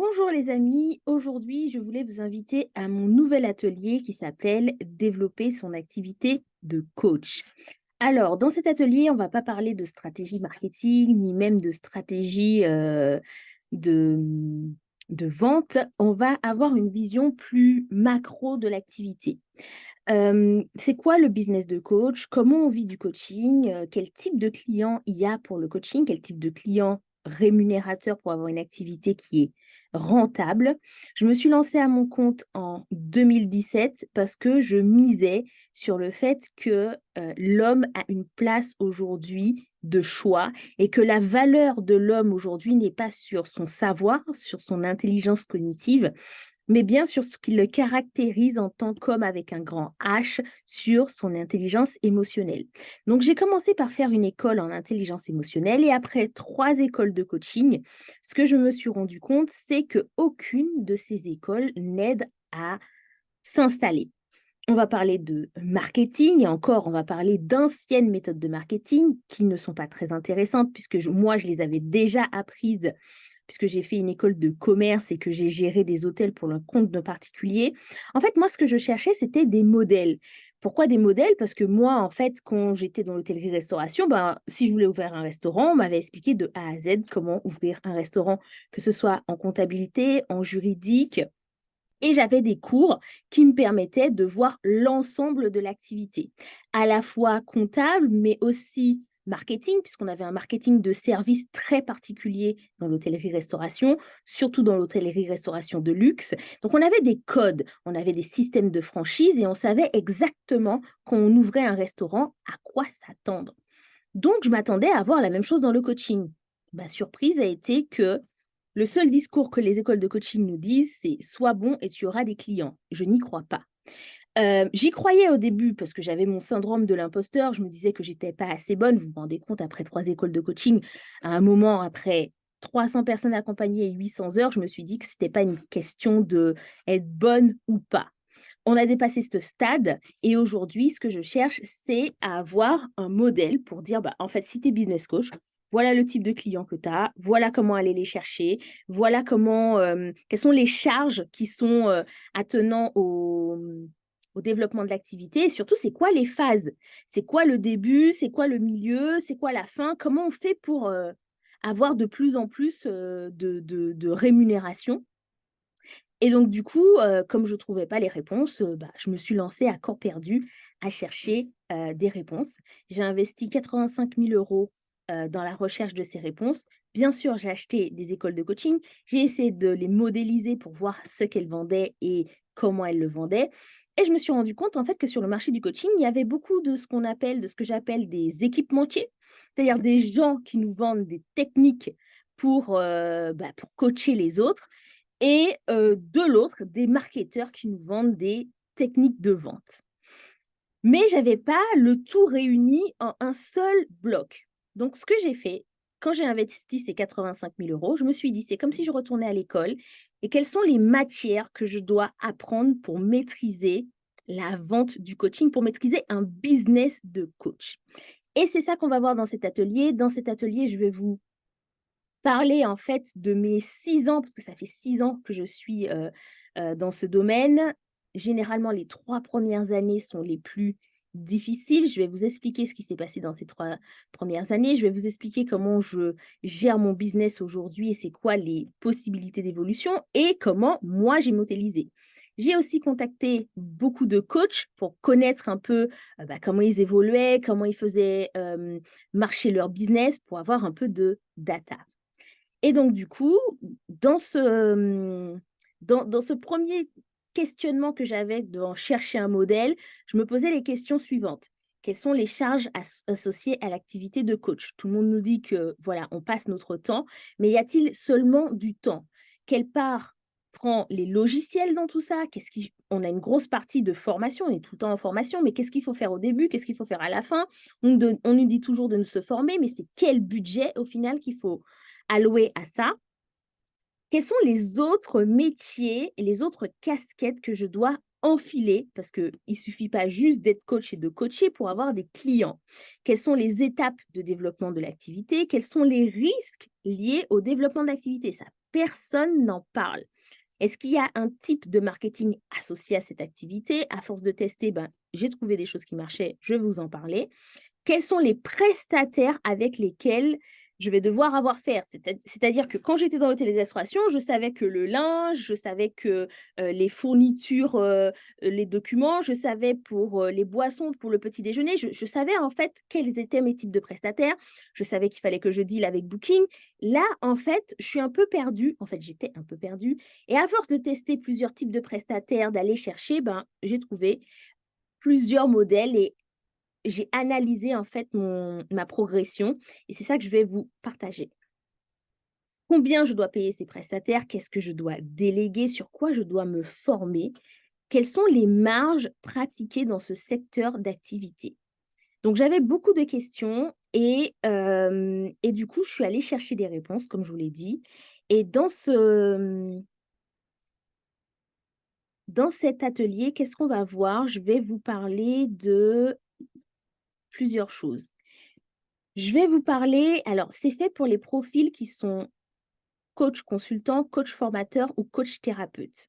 Bonjour les amis, aujourd'hui je voulais vous inviter à mon nouvel atelier qui s'appelle Développer son activité de coach. Alors, dans cet atelier, on ne va pas parler de stratégie marketing, ni même de stratégie de, de vente. On va avoir une vision plus macro de l'activité. C'est quoi le business de coach? Comment on vit du coaching? Quel type de client il y a pour le coaching? Quel type de client rémunérateur pour avoir une activité qui est rentable? Je me suis lancée à mon compte en 2017 parce que je misais sur le fait que l'homme a une place aujourd'hui de choix et que la valeur de l'homme aujourd'hui n'est pas sur son savoir, sur son intelligence cognitive, mais bien sur ce qui le caractérise en tant qu'homme avec un grand H, sur son intelligence émotionnelle. Donc, j'ai commencé par faire une école en intelligence émotionnelle et après 3 écoles de coaching, ce que je me suis rendu compte, c'est qu'aucune de ces écoles n'aide à s'installer. On va parler de marketing et encore, on va parler d'anciennes méthodes de marketing qui ne sont pas très intéressantes puisque moi, je les avais déjà apprises puisque j'ai fait une école de commerce et que j'ai géré des hôtels pour le compte de particuliers. En fait, moi, ce que je cherchais, c'était des modèles. Pourquoi des modèles? Parce que moi, en fait, quand j'étais dans l'hôtellerie-restauration, ben, si je voulais ouvrir un restaurant, on m'avait expliqué de A à Z comment ouvrir un restaurant, que ce soit en comptabilité, en juridique, et j'avais des cours qui me permettaient de voir l'ensemble de l'activité, à la fois comptable, mais aussi marketing, puisqu'on avait un marketing de service très particulier dans l'hôtellerie-restauration, surtout dans l'hôtellerie-restauration de luxe. Donc, on avait des codes, on avait des systèmes de franchise et on savait exactement quand on ouvrait un restaurant à quoi s'attendre. Donc, je m'attendais à avoir la même chose dans le coaching. Ma surprise a été que le seul discours que les écoles de coaching nous disent, c'est: «Sois bon et tu auras des clients». Je n'y crois pas. J'y croyais au début parce que j'avais mon syndrome de l'imposteur. Je me disais que j'étais pas assez bonne. Vous vous rendez compte, après 3 écoles de coaching, à un moment, après 300 personnes accompagnées et 800 heures, je me suis dit que c'était pas une question de être bonne ou pas. On a dépassé ce stade et aujourd'hui, ce que je cherche, c'est à avoir un modèle pour dire, bah, en fait, si tu es business coach, voilà le type de client que tu as, voilà comment aller les chercher, voilà comment, quelles sont les charges qui sont attenant au développement de l'activité et surtout, c'est quoi les phases? C'est quoi le début? C'est quoi le milieu? C'est quoi la fin? Comment on fait pour avoir de plus en plus de rémunération? Et donc du coup, comme je ne trouvais pas les réponses, bah, je me suis lancée à corps perdu à chercher, des réponses. J'ai investi 85 000 € dans la recherche de ces réponses. Bien sûr, j'ai acheté des écoles de coaching. J'ai essayé de les modéliser pour voir ce qu'elles vendaient et comment elles le vendaient. Et je me suis rendu compte en fait que sur le marché du coaching, il y avait beaucoup de ce que j'appelle des équipementiers. C'est-à-dire des gens qui nous vendent des techniques pour, bah, pour coacher les autres et de l'autre, des marketeurs qui nous vendent des techniques de vente. Mais j'avais pas le tout réuni en un seul bloc. Donc ce que j'ai fait, quand j'ai investi ces 85 000 €, je me suis dit: «C'est comme si je retournais à l'école et quelles sont les matières que je dois apprendre pour maîtriser la vente du coaching, pour maîtriser un business de coach?» Et c'est ça qu'on va voir dans cet atelier. Dans cet atelier, je vais vous parler en fait de mes 6 ans, parce que ça fait 6 ans que je suis, dans ce domaine. Généralement, les 3 premières années sont les plus difficiles. Je vais vous expliquer ce qui s'est passé dans ces 3 premières années. Je vais vous expliquer comment je gère mon business aujourd'hui et c'est quoi les possibilités d'évolution et comment moi j'ai modélisé. J'ai aussi contacté beaucoup de coachs pour connaître un peu, bah, comment ils évoluaient, comment ils faisaient, marcher leur business pour avoir un peu de data. Et donc du coup, dans ce, dans ce 1er questionnement que j'avais d'en chercher un modèle, je me posais les questions suivantes. Quelles sont les charges associées à l'activité de coach? Tout le monde nous dit que, voilà, on passe notre temps, mais y a-t-il seulement du temps? Quelle part prend les logiciels dans tout ça? Qu'est-ce qui On a une grosse partie de formation, on est tout le temps en formation, mais qu'est-ce qu'il faut faire au début? Qu'est-ce qu'il faut faire à la fin? On nous dit toujours de nous se former, mais c'est quel budget au final qu'il faut alloué à ça. Quels sont les autres métiers et les autres casquettes que je dois enfiler, parce qu'il ne suffit pas juste d'être coach et de coacher pour avoir des clients. Quelles sont les étapes de développement de l'activité? Quels sont les risques liés au développement de l'activité? Ça, personne n'en parle. Est-ce qu'il y a un type de marketing associé à cette activité? À force de tester, ben, j'ai trouvé des choses qui marchaient, je vais vous en parler. Quels sont les prestataires avec lesquels je vais devoir avoir faire? C'est-à-dire que quand j'étais dans l'hôtellerie-restauration, je savais que le linge, je savais que, les fournitures, les documents, je savais pour, les boissons, pour le petit déjeuner, je savais en fait quels étaient mes types de prestataires. Je savais qu'il fallait que je deal avec Booking. Là, en fait, je suis un peu perdue. En fait, j'étais un peu perdue et à force de tester plusieurs types de prestataires, d'aller chercher, ben, j'ai trouvé plusieurs modèles et j'ai analysé en fait ma progression et c'est ça que je vais vous partager. Combien je dois payer ces prestataires? Qu'est-ce que je dois déléguer? Sur quoi je dois me former? Quelles sont les marges pratiquées dans ce secteur d'activité? Donc j'avais beaucoup de questions et du coup, je suis allée chercher des réponses comme je vous l'ai dit et dans cet atelier, qu'est-ce qu'on va voir? Je vais vous parler de plusieurs choses. Je vais vous parler alors c'est fait pour les profils qui sont coach consultant, coach formateur ou coach thérapeute.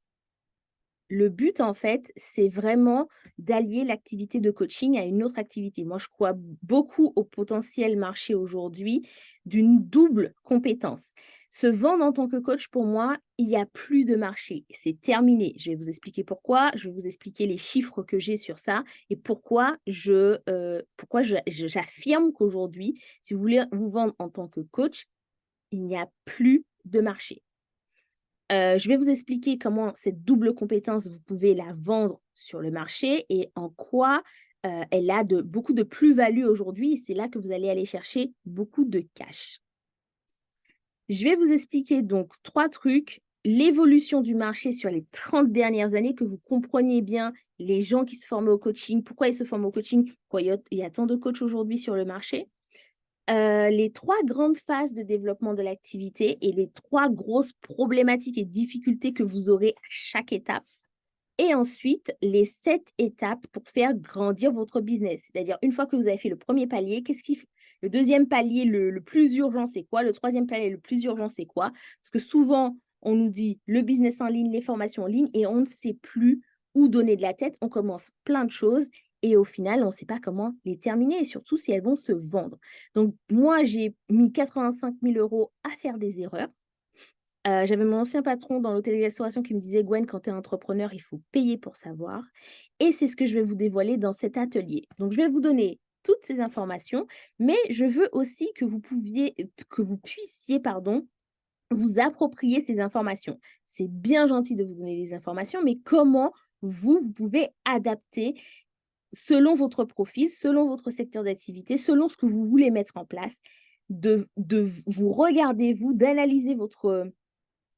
Le but, en fait, c'est vraiment d'allier l'activité de coaching à une autre activité. Moi, je crois beaucoup au potentiel marché aujourd'hui d'une double compétence. Se vendre en tant que coach, pour moi, il n'y a plus de marché. C'est terminé. Je vais vous expliquer pourquoi. Je vais vous expliquer les chiffres que j'ai sur ça et pourquoi j'affirme qu'aujourd'hui, si vous voulez vous vendre en tant que coach, il n'y a plus de marché. Je vais vous expliquer comment cette double compétence, vous pouvez la vendre sur le marché et en quoi, elle a beaucoup de plus-value aujourd'hui. C'est là que vous allez aller chercher beaucoup de cash. Je vais vous expliquer donc 3 trucs, l'évolution du marché sur les 30 dernières années, que vous compreniez bien les gens qui se forment au coaching, pourquoi ils se forment au coaching, pourquoi il y a tant de coachs aujourd'hui sur le marché. Les 3 grandes phases de développement de l'activité et les 3 grosses problématiques et difficultés que vous aurez à chaque étape et ensuite les 7 étapes pour faire grandir votre business. C'est-à-dire une fois que vous avez fait le premier palier, le deuxième palier le plus urgent, c'est quoi? Le troisième palier le plus urgent, c'est quoi? Parce que souvent, on nous dit le business en ligne, les formations en ligne et on ne sait plus où donner de la tête. On commence plein de choses et au final, on ne sait pas comment les terminer et surtout si elles vont se vendre. Donc moi, j'ai mis 85 000 € à faire des erreurs. J'avais mon ancien patron dans l'hôtellerie-restauration qui me disait: «Gwen, quand tu es entrepreneur, il faut payer pour savoir» et c'est ce que je vais vous dévoiler dans cet atelier. Donc je vais vous donner toutes ces informations, mais je veux aussi que vous puissiez, pardon, vous approprier ces informations. C'est bien gentil de vous donner des informations, mais comment vous pouvez adapter selon votre profil, selon votre secteur d'activité, selon ce que vous voulez mettre en place, de vous regarder, vous, d'analyser votre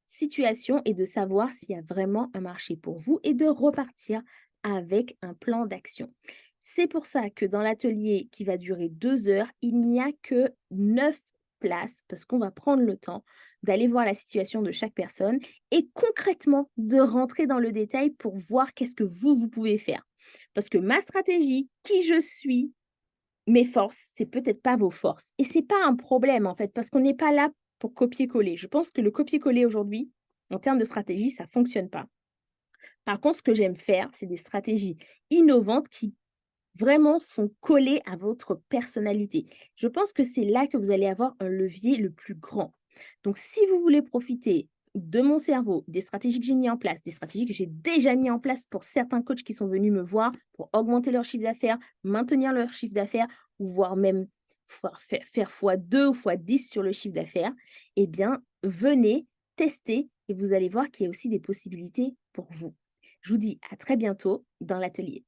situation et de savoir s'il y a vraiment un marché pour vous et de repartir avec un plan d'action. C'est pour ça que dans l'atelier qui va durer 2 heures, il n'y a que 9 places parce qu'on va prendre le temps d'aller voir la situation de chaque personne et concrètement de rentrer dans le détail pour voir qu'est-ce que vous pouvez faire. Parce que ma stratégie, qui je suis, mes forces, c'est peut-être pas vos forces. Et c'est pas un problème en fait, parce qu'on n'est pas là pour copier-coller. Je pense que le copier-coller aujourd'hui, en termes de stratégie, ça fonctionne pas. Par contre, ce que j'aime faire, c'est des stratégies innovantes qui vraiment sont collées à votre personnalité. Je pense que c'est là que vous allez avoir un levier le plus grand. Donc, si vous voulez profiter de mon cerveau, des stratégies que j'ai mis en place, des stratégies que j'ai déjà mis en place pour certains coachs qui sont venus me voir pour augmenter leur chiffre d'affaires, maintenir leur chiffre d'affaires ou voire même faire x2 ou x10 sur le chiffre d'affaires, eh bien, venez tester et vous allez voir qu'il y a aussi des possibilités pour vous. Je vous dis à très bientôt dans l'atelier.